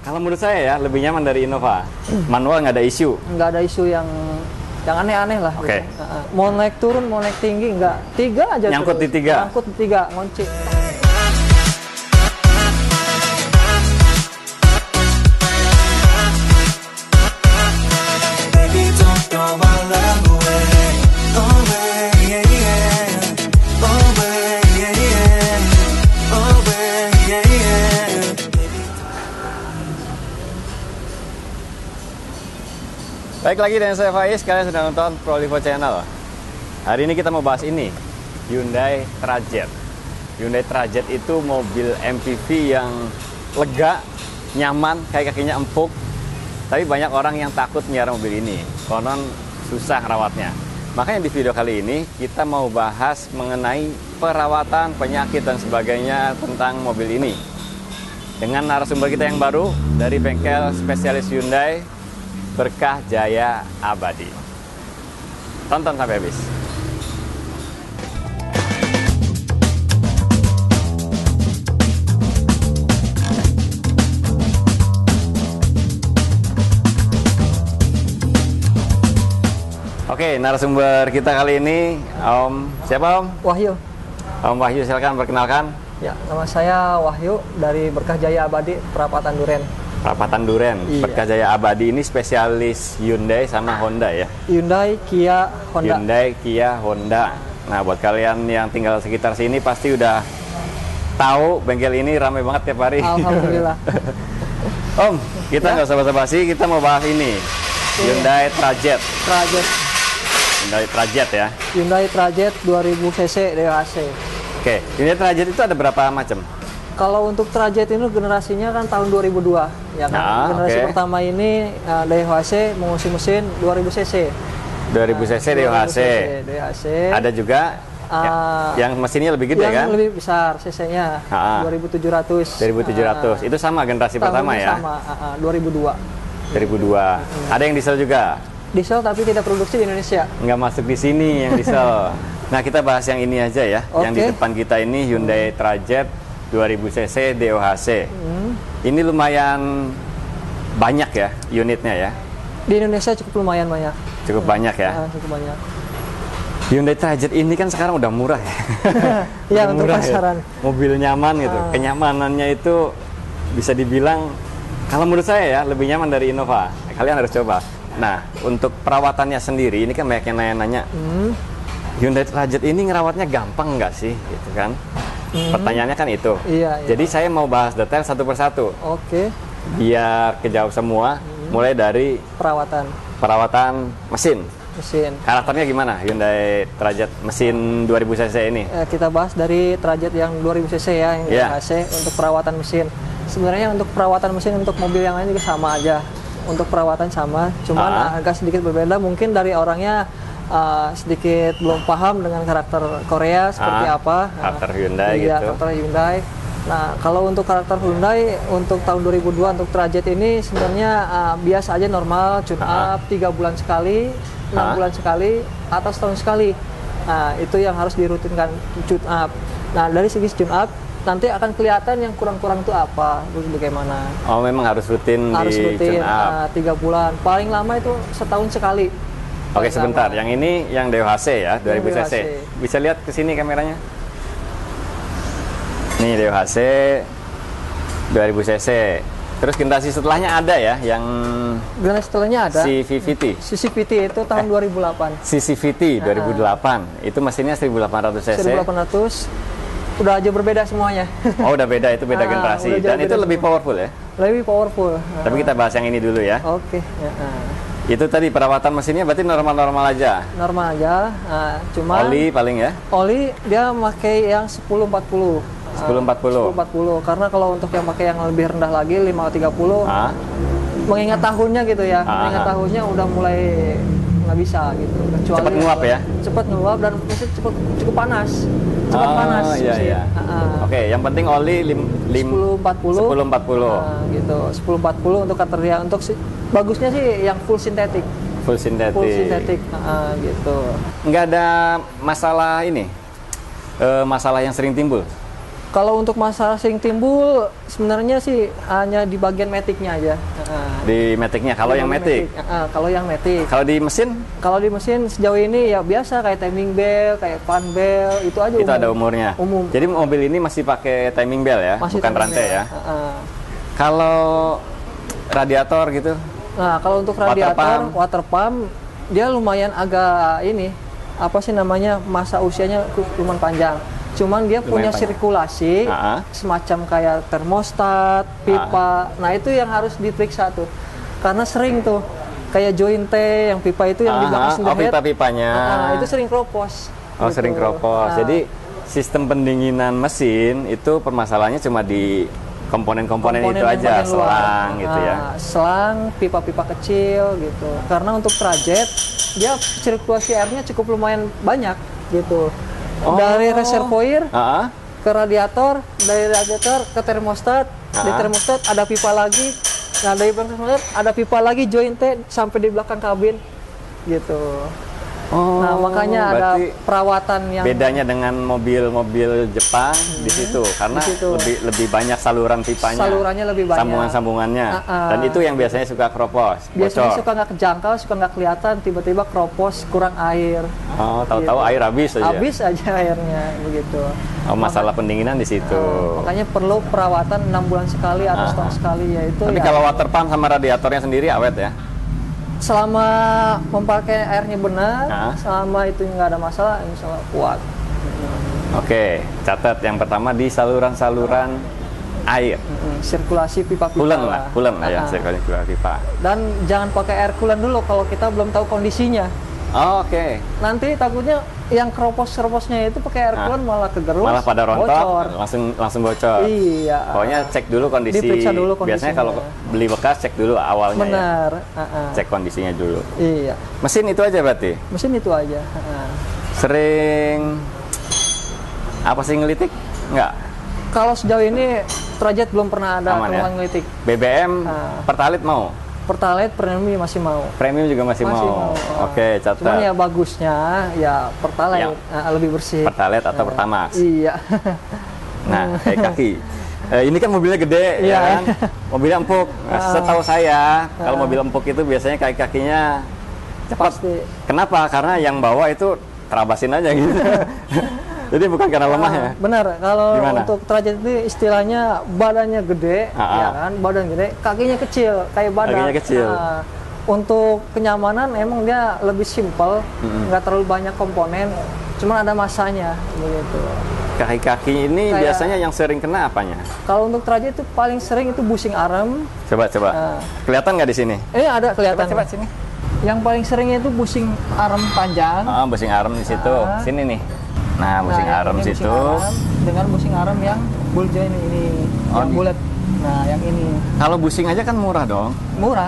Kalau menurut saya ya lebih nyaman dari Innova. Manual nggak ada isu. Nggak ada isu yang aneh-aneh lah. Oke. Gitu. Mau naik turun, mau naik tinggi, nggak. Tiga aja. Nyangkut terus. di tiga. Nyangkut di tiga, ngunci. Baik lagi dengan saya Faiz, kalian sedang nonton Prolivo Channel. Hari ini kita mau bahas ini, Hyundai Trajet. Hyundai Trajet itu mobil MPV yang lega, nyaman, kakinya empuk. Tapi banyak orang yang takut melihara mobil ini, konon susah rawatnya. Makanya di video kali ini kita mau bahas mengenai perawatan, penyakit dan sebagainya tentang mobil ini. Dengan narasumber kita yang baru dari bengkel spesialis Hyundai, Berkah Jaya Abadi. Tonton sampai habis. Oke, narasumber kita kali ini Om, siapa Om? Wahyu. Om Wahyu, silakan perkenalkan. Ya, nama saya Wahyu dari Berkah Jaya Abadi, Perapatan Duren. Perapatan Duren. Iya. Berkah Jaya Abadi ini spesialis Hyundai sama Honda ya? Hyundai, Kia, Honda. Hyundai, Kia, Honda. Nah, buat kalian yang tinggal sekitar sini pasti udah tahu bengkel ini ramai banget tiap hari. Alhamdulillah. Om, kita nggak usah basa-basi, kita mau bahas ini. Hyundai Trajet. Trajet. Hyundai Trajet ya. Hyundai Trajet 2000 cc DHC. Oke, Hyundai Trajet itu ada berapa macam? Kalau untuk Trajet ini generasinya kan tahun 2002, ya kan? Nah, Generasi oke. pertama ini DHC mengisi mesin 2000 cc. 2000 cc DHC. DHC. Ada juga yang mesinnya lebih gede kan? Yang lebih besar cc-nya, 2700. 2700. Itu sama generasi pertama ya? Sama, 2002. 2002. Ada yang diesel juga? Diesel tapi tidak produksi di Indonesia. Nggak masuk di sini yang diesel. Nah, kita bahas yang ini aja ya. Yang di depan kita ini Hyundai Trajet 2000 cc DOHC. Ini lumayan banyak ya unitnya ya? Di Indonesia cukup lumayan banyak. Cukup banyak ya? Cukup banyak. Hyundai Trajet ini kan sekarang udah murah ya? Iya, Udah untuk murah pasaran. Ya? Mobil nyaman gitu. Kenyamanannya itu bisa dibilang, kalau menurut saya ya, lebih nyaman dari Innova. Kalian harus coba. Nah, untuk perawatannya sendiri, ini kan banyak yang nanya-nanya. Hyundai Trajet ini ngerawatnya gampang nggak sih? Gitu kan? Pertanyaannya kan itu. Iya. Jadi saya mau bahas detail satu persatu. Oke. Biar kejawab semua, mulai dari perawatan mesin. Karakternya gimana Hyundai Trajet mesin 2000 cc ini? Kita bahas dari Trajet yang 2000 cc ya, yang DHC untuk perawatan mesin. Sebenarnya untuk perawatan mesin untuk mobil yang lain juga sama aja. Untuk perawatan sama, cuman agak sedikit berbeda. Mungkin dari orangnya sedikit belum paham dengan karakter Korea seperti apa. Karakter Hyundai iya, gitu. Karakter Hyundai. Nah, kalau untuk karakter Hyundai untuk tahun 2002 untuk Trajet ini sebenarnya biasa aja, normal, tune up 3 bulan sekali, 6 bulan sekali, atau setahun sekali. Nah, itu yang harus dirutinkan tune up. Nah, dari segi tune up nanti akan kelihatan yang kurang-kurang itu apa, bagaimana. Oh, memang harus rutin harus di rutin, tune up. 3 bulan. Paling lama itu setahun sekali. Oke, sebentar. Yang ini yang DOHC ya, 2000 cc. DOHC. Bisa lihat ke sini kameranya. Nih DOHC 2000 cc. Terus generasi setelahnya ada ya, yang generasi setelahnya ada. CVT. CVT itu tahun 2008. CVT 2008. Itu mesinnya 1800 cc. 1800. Udah aja berbeda semuanya. Oh, udah beda, itu beda generasi. Dan itu lebih powerful ya? Lebih powerful. Tapi kita bahas yang ini dulu ya. Oke. Itu tadi perawatan mesinnya berarti normal-normal aja? Normal aja. Cuma oli paling ya? Oli dia pakai yang 1040. 1040. 1040. Karena kalau untuk yang pakai yang lebih rendah lagi 530, mengingat tahunnya gitu ya. Mengingat tahunnya udah mulai nggak bisa gitu. Kecuali cepat nguap ya? Cepat nguap dan mesin cukup panas. Cepat panas. Iya. Oke, yang penting oli 1040. 1040. Gitu. 1040 untuk kriteria. Untuk bagusnya sih yang full sintetik. Full sintetik. Full sintetik. Gitu. Nggak ada masalah ini? Masalah yang sering timbul? Kalau untuk masalah sering timbul, sebenarnya sih hanya di bagian matic-nya aja. Di matic-nya, kalau yang matic. Kalau yang matic. Kalau di mesin? Kalau di mesin sejauh ini ya biasa kayak timing bell, kayak fan bell, itu aja. Itu ada umurnya. Umum. Jadi mobil ini masih pakai timing bell ya, Masih bukan rantai bell. ya. Kalau radiator gitu? Nah, kalau untuk radiator, water pump, dia lumayan agak ini, apa sih namanya, masa usianya lumayan panjang. Cuman dia punya sirkulasi semacam kayak termostat, pipa. Nah itu yang harus diperiksa tuh, karena sering tuh kayak join T yang pipa itu yang di belakang oh, pipa-pipanya. Itu sering kropos. Oh gitu. Sering kropos. Jadi sistem pendinginan mesin itu permasalahannya cuma di komponen-komponen itu aja, selang gitu ya. Selang, pipa-pipa kecil gitu. Karena untuk trajet dia sirkulasi airnya cukup lumayan banyak gitu. Dari reservoir ke radiator, dari radiator ke termostat, di termostat ada pipa lagi, nah dari termostat ada pipa lagi join T sampai di belakang kabin gitu. Nah makanya ada perawatan yang bedanya dengan mobil-mobil Jepang di situ, karena lebih banyak saluran pipanya, salurannya lebih banyak, sambungan-sambungannya, dan itu yang biasanya suka kropos, biasanya suka nggak kejangkau, suka nggak kelihatan, tiba-tiba kropos, kurang air. Oh, tahu-tahu air habis aja. Habis aja airnya begitu. Oh, masalah pendinginan di situ. Makanya perlu perawatan 6 bulan sekali atau setahun sekali yaitu. Tapi kalau water pump sama radiatornya sendiri awet ya? Selama memakai airnya benar, selama itu nggak ada masalah, insya Allah kuat. Oke, catat yang pertama di saluran-saluran air. Sirkulasi pipa-pipa. Coolant lah ya, sirkulasi pipa-pipa. Dan jangan pakai air coolant dulu kalau kita belum tahu kondisinya. Oh, oke. Nanti takutnya yang keropos-keroposnya itu pakai air coolant malah kegerus, malah pada rontok, langsung bocor. Iya. Pokoknya cek dulu kondisi. Diperiksa dulu kondisinya. Biasanya kalau beli bekas cek dulu awalnya. Benar. Ya. Cek kondisinya dulu. Iya. Mesin itu aja berarti? Mesin itu aja. Sering apa sih ngelitik? Enggak. Kalau sejauh ini trajet belum pernah ada keluhan ngelitik. BBM Pertalite mau? Pertalite premium masih mau. Premium juga masih mau. Oke, catat. Cuman ya bagusnya ya Pertalite lebih bersih. Pertalite atau Pertamax. Iya. Nah, kayak kaki. Ini kan mobilnya gede, ya kan? Mobilnya empuk. Nah, setahu saya, kalau mobil empuk itu biasanya kaki-kakinya cepat. Pasti. Kenapa? Karena yang bawa itu terabasin aja gitu. Jadi bukan karena lemah ya? Benar, kalau untuk trajet itu istilahnya badannya gede, ya kan, badan gede, kakinya kecil, kayak badan. Kakinya kecil. Untuk kenyamanan emang dia lebih simpel, nggak terlalu banyak komponen, cuman ada masanya, begitu. Kaki-kaki ini biasanya yang sering kena apanya? Kalau untuk trajet itu paling sering itu busing arem. Coba. Kelihatan nggak di sini? Ada kelihatan. Coba sini. Yang paling seringnya itu busing arem panjang. Busing arem di situ. Sini nih. Nah, busing arem situ. Dengan busing arem yang bull joint ini, yang bulat. Nah, yang ini. Kalau busing aja kan murah dong? Murah,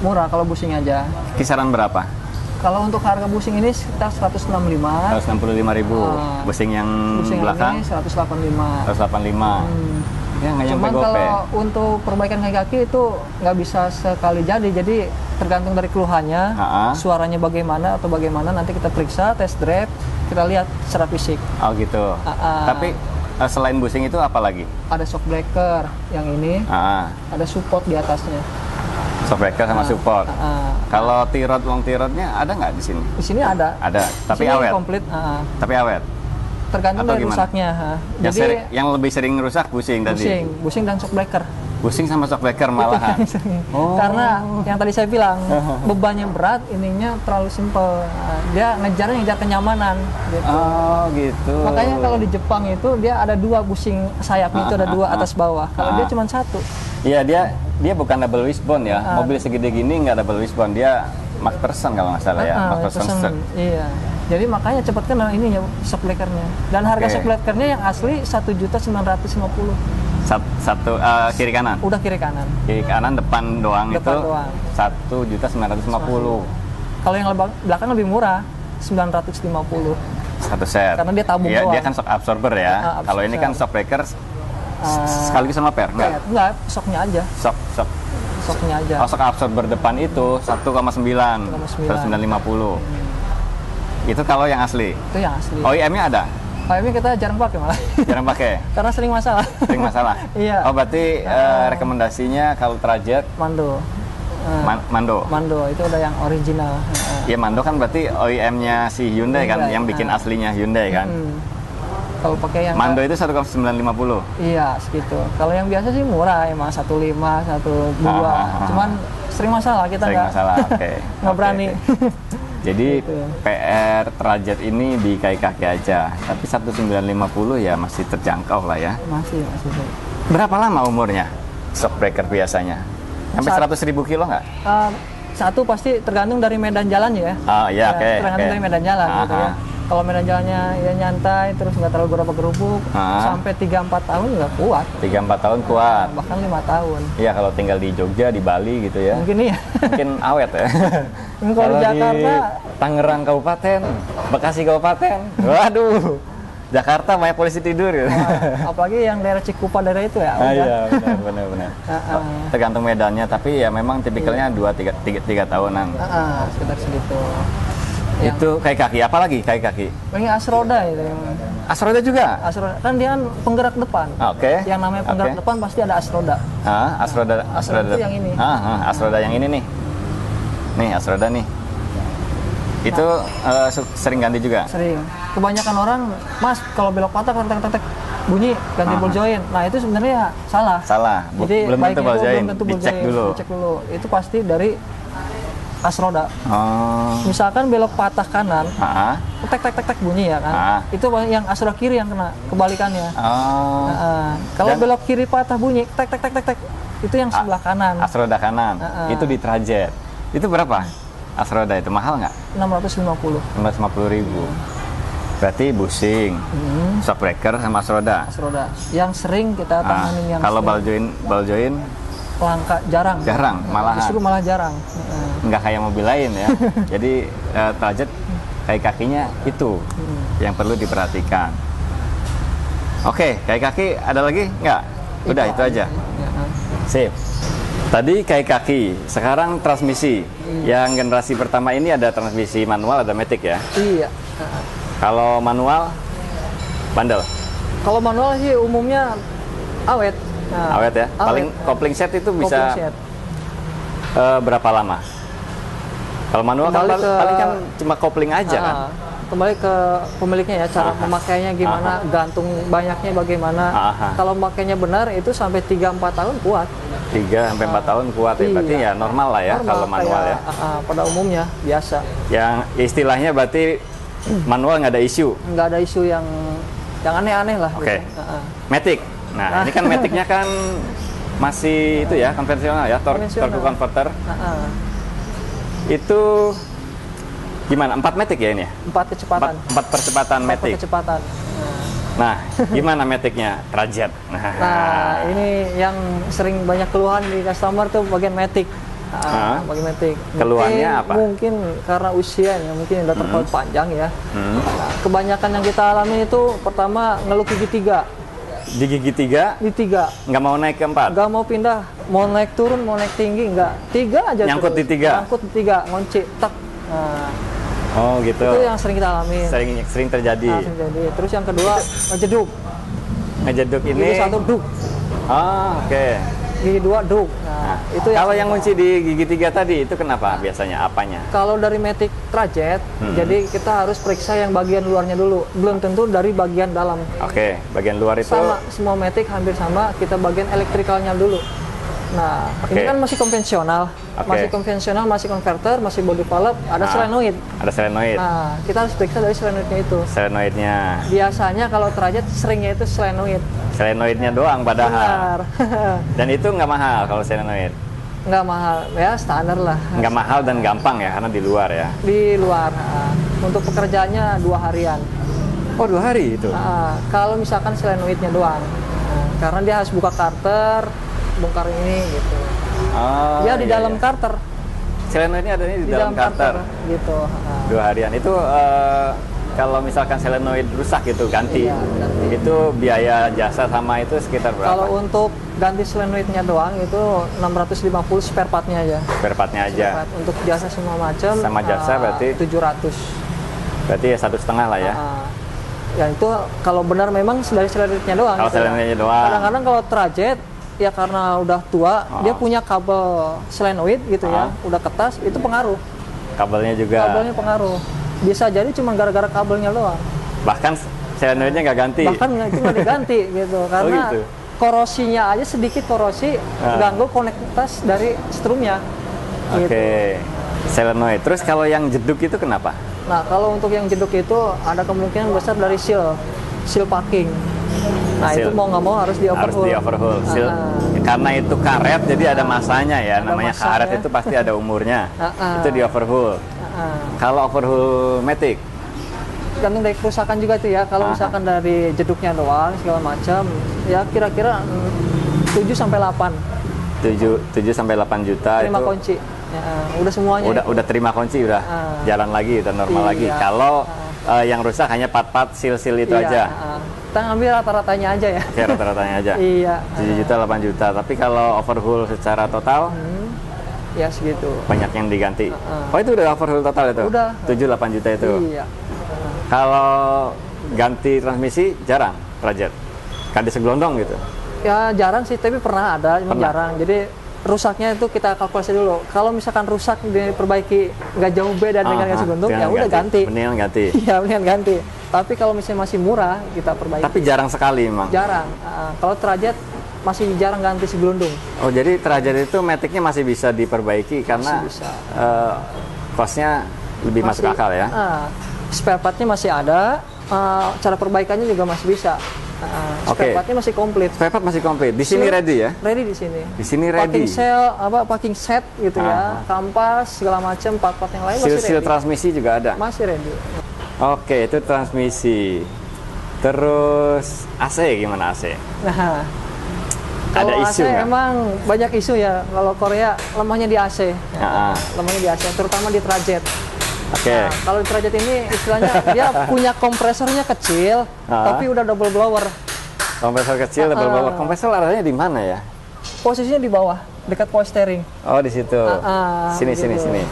murah kalau busing aja. Kisaran berapa? Kalau untuk harga busing ini sekitar 165. 165.000. Busing yang belakang? Ini 185. 185. Ya, nggak nyampe gope. Kalau untuk perbaikan kaki itu nggak bisa sekali jadi tergantung dari keluhannya, suaranya bagaimana atau bagaimana, nanti kita periksa, test drive, kita lihat secara fisik. Oh gitu. Tapi selain busing itu apa lagi? Ada shock breaker yang ini, ada support di atasnya. Shock breaker sama support. Kalau T-rod, long T-rodnya ada nggak di sini? Di sini ada. Ada, tapi awet. Komplit. Tapi awet. Tergantung dari rusaknya. Jadi yang lebih sering rusak busing tadi. Busing dan shock breaker. Busing sama shock breaker malahan. Karena yang tadi saya bilang bebannya berat, ininya terlalu simpel. Dia ngejar kenyamanan. Gitu. Oh gitu. Makanya kalau di Jepang itu dia ada 2 busing sayapnya itu ada 2 atas bawah. Kalau dia cuma 1. Iya dia bukan double wishbone ya. Mobil segede gini nggak double wishbone, dia McPherson kalau nggak salah ya. McPherson. Iya. Jadi makanya cepatkan ininya shock breakernya. Dan harga shock breakernya yang asli 1.950.000. Satu kiri kanan. Udah kiri kanan. Kiri kanan depan doang itu 1.950.000. Kalau yang belakang lebih murah 950. Satu set. Karena dia tabung doang. Dia kan shock absorber ya. Kalau ini kan shock breaker sekaligus sama per? Enggak, shocknya aja. Shocknya aja. Shock absorber depan itu 1,9. 1.950. Itu kalau yang asli? Itu yang asli. OEM-nya ada? AM-nya kita jarang pakai malah. Jarang pakai? Karena sering masalah. Sering masalah? Iya. Oh, berarti rekomendasinya kalau Trajet Mando. Mando. Mando itu udah yang original. Ya Mando kan berarti OEM-nya si Hyundai kan, yang bikin aslinya Hyundai kan. Kalau pakai yang Mando itu 1,950. Iya, segitu. Kalau yang biasa sih murah, emang 15, 12. Cuman sering masalah kita Sering masalah, oke. Nggak berani. Jadi Gitu. PR Trajet ini di kaki aja, tapi 1,950 ya masih terjangkau lah ya. Masih. Berapa lama umurnya shock breaker biasanya? Sampai 100.000 kilo nggak? Satu pasti tergantung dari medan jalannya ya. Oh iya, oke. Tergantung dari medan jalan gitu ya. Kalau medan jalannya ya nyantai, terus nggak terlalu gerobak-gerubuk, sampai 3-4 tahun nggak kuat. 3-4 tahun kuat. Bahkan 5 tahun. Iya, kalau tinggal di Jogja, di Bali gitu ya. Mungkin iya. Mungkin awet ya. Kalau di Jakarta, Tangerang Kabupaten, Bekasi Kabupaten, waduh, Jakarta banyak polisi tidur gitu. Apalagi yang daerah Cikupa daerah itu ya. Iya, benar. Tergantung medannya, tapi ya memang tipikalnya 2-3 tahunan. Sekitar segitu. Itu kayak kaki, apalagi kayak kaki? Ini Asroda itu. Asroda juga? Asroda kan dia penggerak depan. Oke. Yang namanya penggerak depan pasti ada Asroda. Asroda itu yang ini. Asroda yang ini nih. Nih Asroda nih. Itu sering ganti juga? Sering. Kebanyakan orang, Mas, kalau belok patah tek bunyi ganti ball joint. Nah, itu sebenarnya salah. Jadi belum tentu ball joint. Dicek dulu. Itu pasti dari Asroda. Misalkan belok patah kanan, tek bunyi ya kan. Itu yang Asroda kiri yang kena, kebalikannya. Kalau belok kiri patah bunyi, tek itu yang sebelah kanan. Asroda kanan. Itu di Trajet. Itu berapa? Asroda itu mahal nggak? 650. 650.000. Berarti busing, shock breaker sama Asroda. Yang sering kita tanganin yang kalau ball joint langka, jarang malahan. Justru malah jarang. Nggak kayak mobil lain ya. Jadi Trajet kayak kakinya itu yang perlu diperhatikan. Oke, kayak kaki ada lagi nggak? Udah itu aja. Sip. Tadi kayak kaki, sekarang transmisi. Yang generasi pertama ini ada transmisi manual, ada matic ya? Iya. Kalau manual, bandel? Kalau manual sih umumnya awet. Awet ya? Paling kopling set itu bisa berapa lama? Kalau manual kan paling kan cuma kopling aja kan? Kembali ke pemiliknya ya, cara memakainya gimana, gantung banyaknya bagaimana. Kalau makainya benar itu sampai 3-4 tahun kuat. 3-4 tahun kuat ya, berarti ya normal lah ya kalau manual ya. Pada umumnya biasa. Yang istilahnya berarti manual nggak ada isu. Nggak ada isu yang aneh-aneh lah. Oke. Matic. Nah ini kan maticnya kan masih itu ya konvensional ya, torque converter. Itu gimana? 4 matic ya ini? 4 kecepatan. 4 percepatan matic. Kecepatan. Nah, gimana maticnya Trajet? Nah, ini yang sering banyak keluhan di customer tuh bagian matic. Bagian matic. Keluhannya apa? Mungkin karena usia ya, mungkin udah terlalu panjang ya. Nah, kebanyakan yang kita alami itu pertama ngeluh gigi 3. Di gigi 3? Di 3. Nggak mau naik ke 4? Nggak mau pindah, mau naik turun, mau naik tinggi, nggak. 3 aja. Nyangkut terus. di 3? Nyangkut di 3, ngunci, tak. Nah, oh gitu. Itu yang sering kita alami. Sering terjadi. Terus yang kedua ngejeduk. Ngejeduk ini. Gigi 1 duk. Oke. Gigi 2 duk. Nah, itu kalau yang kunci di gigi 3 tadi itu kenapa biasanya? Apanya? Kalau dari matic Trajet, jadi kita harus periksa yang bagian luarnya dulu. Belum tentu dari bagian dalam. Oke, bagian luar itu sama, semua matic hampir sama, kita bagian elektrikalnya dulu. Nah, ini kan masih konvensional. Masih konvensional, masih konverter, masih body valve, ada solenoid. Ada solenoid. Nah, kita harus periksa dari solenoidnya itu. Solenoidnya. Biasanya kalau Trajet seringnya itu solenoid. Solenoidnya doang padahal. Benar. Dan itu nggak mahal kalau solenoid? Nggak mahal, ya standar lah. Nggak mahal dan gampang ya, karena di luar ya? Di luar. Untuk pekerjaannya 2 harian. Oh 2 hari itu? Kalau misalkan solenoidnya doang. Karena dia harus buka karter, bongkar ini gitu. Dia di dalam karter. Solenoidnya ada di dalam karter. Gitu. 2 harian itu kalau misalkan solenoid rusak gitu ganti, itu biaya jasa sama itu sekitar berapa? Kalau untuk ganti solenoidnya doang itu 650 spare partnya aja. Spare partnya aja. Untuk jasa semua macam. Sama jasa berarti 700. Berarti ya 1,5 lah ya. Ya itu kalau benar memang dari silinder-nya doang. Kalau gitu ya. silindernya doang. Kadang-kadang kalau trajet ya karena udah tua, dia punya kabel solenoid gitu ya, udah ketas, itu pengaruh. Kabelnya juga. Kabelnya pengaruh. Bisa jadi cuma gara-gara kabelnya doang. Bahkan silindernya nggak ganti. Bahkan itu nggak diganti gitu, karena gitu. korosinya aja sedikit korosi ganggu konektivitas dari strumnya. Oke. Gitu. Solenoid. Terus kalau yang jeduk itu kenapa? Nah, kalau untuk yang jeduk itu ada kemungkinan besar dari seal parking. Nah, Seal. itu mau nggak mau harus di overhaul. Harus di overhaul. Seal. Karena itu karet, jadi ada masanya ya. Ada Namanya masanya. karet itu pasti ada umurnya. Itu di overhaul. Kalau overhaul matic, Tergantung dari kerusakan juga tuh ya. Kalau misalkan dari jeduknya doang segala macam, ya kira-kira 7 sampai 8. 7 sampai 8 juta Terima itu. kunci. Ya, udah semuanya. Udah terima kunci, udah jalan lagi, udah normal lagi. Iya. Kalau yang rusak hanya part-part seal-seal itu Iya, aja. Kita ngambil rata-ratanya aja ya. Kayak rata-ratanya aja. Iya. 7 juta, 8 juta. Tapi kalau overhaul secara total, Ya segitu. banyak yang diganti. Oh, itu udah overhaul total itu? Udah. 7-8 juta itu? Iya. Kalau ganti transmisi, jarang, Trajet? Ganti segelondong gitu? Ya jarang sih, tapi pernah ada, cuma Pernah. jarang. Jadi rusaknya itu kita kalkulasi dulu. Kalau misalkan rusak diperbaiki nggak jauh beda dengan gas guntung, ya udah ganti. Mendingan ganti. Iya, mendingan ganti. Tapi kalau misalnya masih murah, kita perbaiki. Tapi jarang sekali memang? Jarang. Kalau Trajet masih jarang ganti segelundung. Oh, jadi Trajet itu matic-nya masih bisa diperbaiki karena bisa. cost-nya lebih masuk akal ya? Spare part-nya masih ada, cara perbaikannya juga masih bisa. Spare part-nya masih komplit. Spare part masih komplit. Di sini ready ya? Ready di sini. Di sini ready. Packing set gitu ya, kampas segala macam, part-part yang lain masih Seal ready. transmisi juga ada? Masih ready. Oke, itu transmisi. Terus AC gimana AC? Nah, Ada kalau isu AC nggak? emang banyak isu ya. Kalau Korea lemahnya di AC, lemahnya di AC, terutama di Trajet. Oke. Nah, kalau di Trajet ini istilahnya dia punya kompresornya kecil, tapi udah double blower. Kompresor kecil, double blower. Kompresor adanya di mana ya? Posisinya di bawah, dekat power steering. Oh, di situ. Sini, gitu. sini.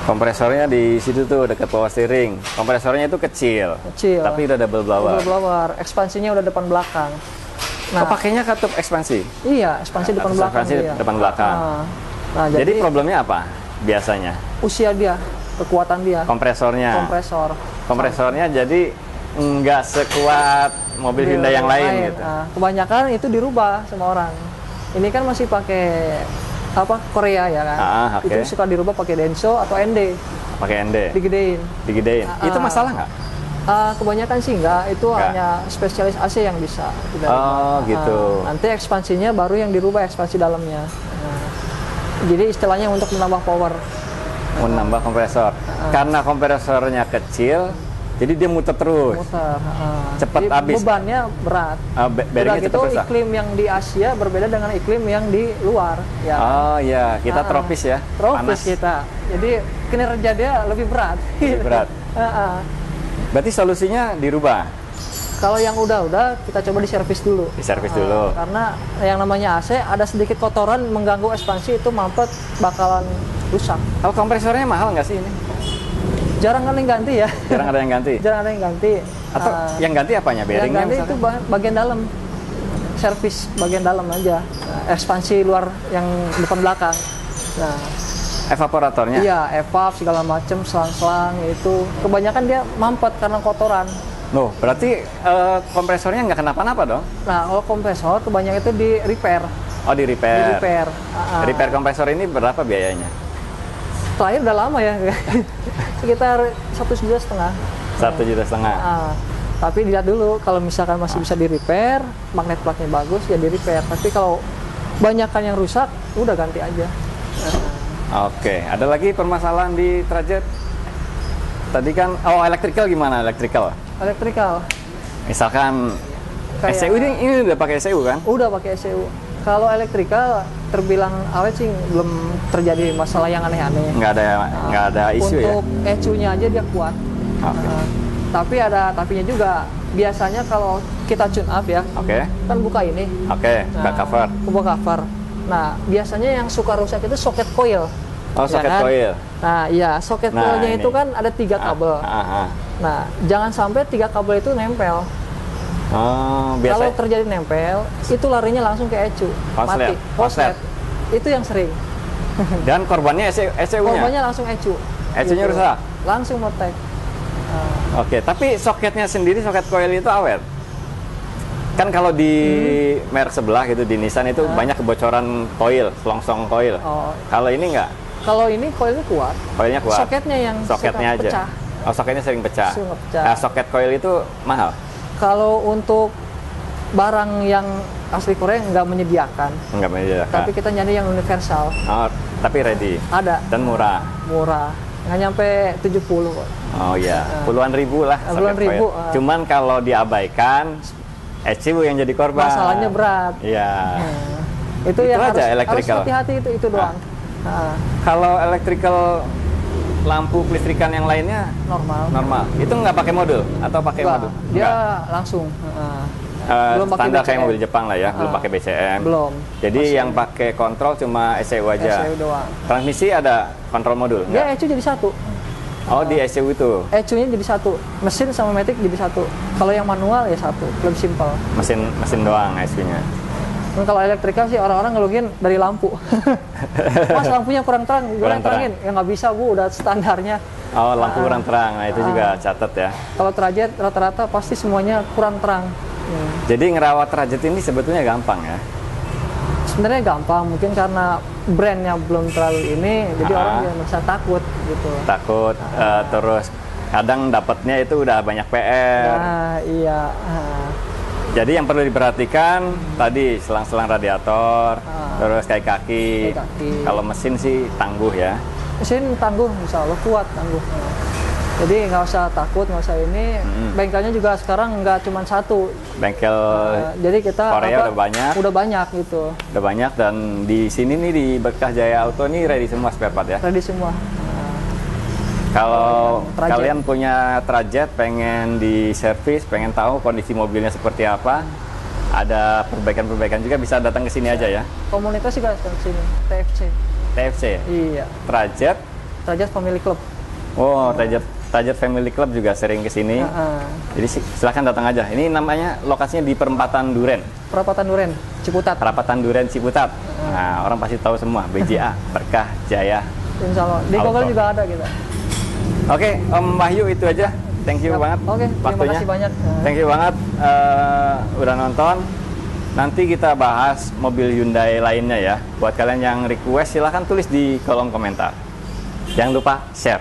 Kompresornya di situ tuh dekat power steering. Kompresornya itu kecil. Tapi udah double blower. Double blower, ekspansinya udah depan belakang. Oh, pakainya katup ekspansi? Iya, ekspansi depan belakang. Ekspansi depan belakang. Nah, jadi problemnya apa biasanya? Usia dia, kekuatan dia. Kompresornya. Kompresornya jadi nggak sekuat mobil Hyundai yang lain gitu. Nah, kebanyakan itu dirubah sama orang. Ini kan masih pakai Korea ya kan. Okay. Itu suka dirubah pakai Denso atau ND. Pakai ND. Digedein. Itu masalah nggak? Kebanyakan sih enggak, itu hanya spesialis AC yang bisa. Gitu. Nanti ekspansinya baru yang dirubah, ekspansi dalamnya. Jadi istilahnya untuk menambah power. Menambah kompresor. Karena kompresornya kecil, jadi dia muter terus. Cepat habis. Bebannya berat. Udah gitu iklim yang di Asia berbeda dengan iklim yang di luar. Ya. Oh iya, kita tropis ya. Tropis panas. kita. Jadi kinerja dia lebih berat. Lebih berat. Berarti solusinya dirubah? Kalau yang udah kita coba diservis dulu. Diservis dulu. Karena yang namanya AC ada sedikit kotoran mengganggu ekspansi, itu mampet bakalan rusak. Kalau kompresornya mahal nggak sih ini? Jarang ada yang ganti ya. Jarang ada yang ganti? Jarang ada yang ganti. Atau yang ganti apanya? Bearingnya yang ganti misalkan? itu bagian dalam. Servis bagian dalam aja. Ekspansi luar yang depan belakang. Nah, evaporatornya? Iya, evap segala macam, selang-selang itu. Kebanyakan dia mampet karena kotoran. Loh, berarti kompresornya nggak kenapa-napa dong? Nah, kalau kompresor kebanyakan itu di repair. Oh, di repair. Repair kompresor ini berapa biayanya? Terakhir udah lama ya, sekitar 1,5 juta. 1,5 juta. Tapi dilihat dulu, kalau misalkan masih bisa di repair, magnet plugnya bagus ya di repair. Tapi kalau banyakkan yang rusak, udah ganti aja. Oke, ada lagi permasalahan di Trajet? Tadi kan, electrical gimana? Electrical. Misalkan kayak, ECU ini udah pakai ECU kan? Udah pakai ECU. Kalau electrical terbilang awet sih belum terjadi masalah yang aneh-aneh. Nggak ada isu ya? Untuk ECU-nya aja dia kuat. Tapi ada tapinya juga. Biasanya kalau kita tune up ya, kan buka ini. Back cover. Buka cover. Nah, biasanya yang suka rusak itu soket coil. Oh, soket coil. Nah, iya, soket Nah, coilnya ini. itu kan ada 3 kabel. Nah, jangan sampai 3 kabel itu nempel. Oh, Kalau biasa. terjadi nempel, itu larinya langsung ke ECU, Konslet. mati. Konslet. Itu yang sering. Dan korbannya ECU-nya. Korbannya langsung ECU. ECU-nya rusak. Langsung meletek. Oke, tapi soketnya sendiri, soket coil itu awet. Kan kalau di merek sebelah gitu, di Nissan itu banyak kebocoran coil, selongsong coil. Oh, Kalau ini enggak, kalau ini coilnya kuat. coilnya kuat. Soketnya yang Soketnya suka aja. pecah. Oh, soketnya sering pecah. Sering pecah. Nah, soket coil itu mahal. Kalau untuk barang yang asli Korea nggak menyediakan, Enggak menyediakan. tapi kita nyari yang universal. Oh, tapi ready Ada. dan murah. Murah. Nggak nyampe 70 kok. Oh iya, puluhan ribu lah. Puluhan soket ribu, coil. Cuman kalau diabaikan, ECU yang jadi korban. Masalahnya berat. Iya. Itu Itu yang aja harus electrical. hati-hati itu doang. Nah, Kalau electrical lampu kelistrikan yang lainnya normal. normal. Itu nggak pakai modul atau pakai Enggak, modul? dia Nggak. langsung. Belum pakai Standar kayak BCM. mobil Jepang lah ya, belum pakai BCM. Belum. Jadi yang pakai kontrol cuma ECU aja. ECU doang. Transmisi ada kontrol modul? Dia Nggak? ECU jadi satu. Oh, di ECU itu. ECU-nya jadi satu. Mesin sama matic jadi satu. Kalau yang manual ya satu. Lebih simpel. Mesin doang ECU-nya. Dan kalau elektrikal sih orang-orang ngeluhin dari lampu. Mas, lampunya kurang terang, gue Kurang terang. terangin. Ya nggak bisa bu, udah standarnya. Oh, lampu kurang terang. Nah, itu juga catat ya. Kalau Trajet rata-rata pasti semuanya kurang terang. Jadi ngerawat Trajet ini sebetulnya gampang ya. Sebenarnya gampang, mungkin karena brandnya belum terlalu ini, jadi orang jangan merasa takut gitu. Takut terus kadang dapatnya itu udah banyak PR. Nah, iya. Jadi yang perlu diperhatikan tadi selang-selang radiator, terus kaki-kaki. Kaki-kaki. Kalau mesin sih tangguh ya. Mesin tangguh, insya Allah kuat tangguh. Jadi nggak usah takut, nggak usah ini. Bengkelnya juga sekarang nggak cuma satu. Bengkel Jadi kita Korea udah banyak. Udah banyak gitu. Udah banyak dan di sini nih di Berkah Jaya Auto nih ready semua spare part ya. Ready semua. Kalau Trajet. kalian punya Trajet, pengen di servis, pengen tahu kondisi mobilnya seperti apa, ada perbaikan-perbaikan juga bisa datang ke sini aja ya. Komunitas juga ke sini, TFC. TFC, Iya. Trajet. Trajet Family Club. Oh, Trajet Family Club juga sering ke sini. Jadi silahkan datang aja. Ini namanya lokasinya di Perempatan Duren. Perapatan Duren, Ciputat. Perapatan Duren Ciputat. Nah, orang pasti tahu semua. BJA, Berkah Jaya. Insya Allah. Di Auto. Google juga ada kita. Oke, Om Wahyu itu aja. Thank you banget Oke, terima waktunya. kasih banyak. Thank you banget udah nonton. Nanti kita bahas mobil Hyundai lainnya ya. Buat kalian yang request silahkan tulis di kolom komentar. Jangan lupa share.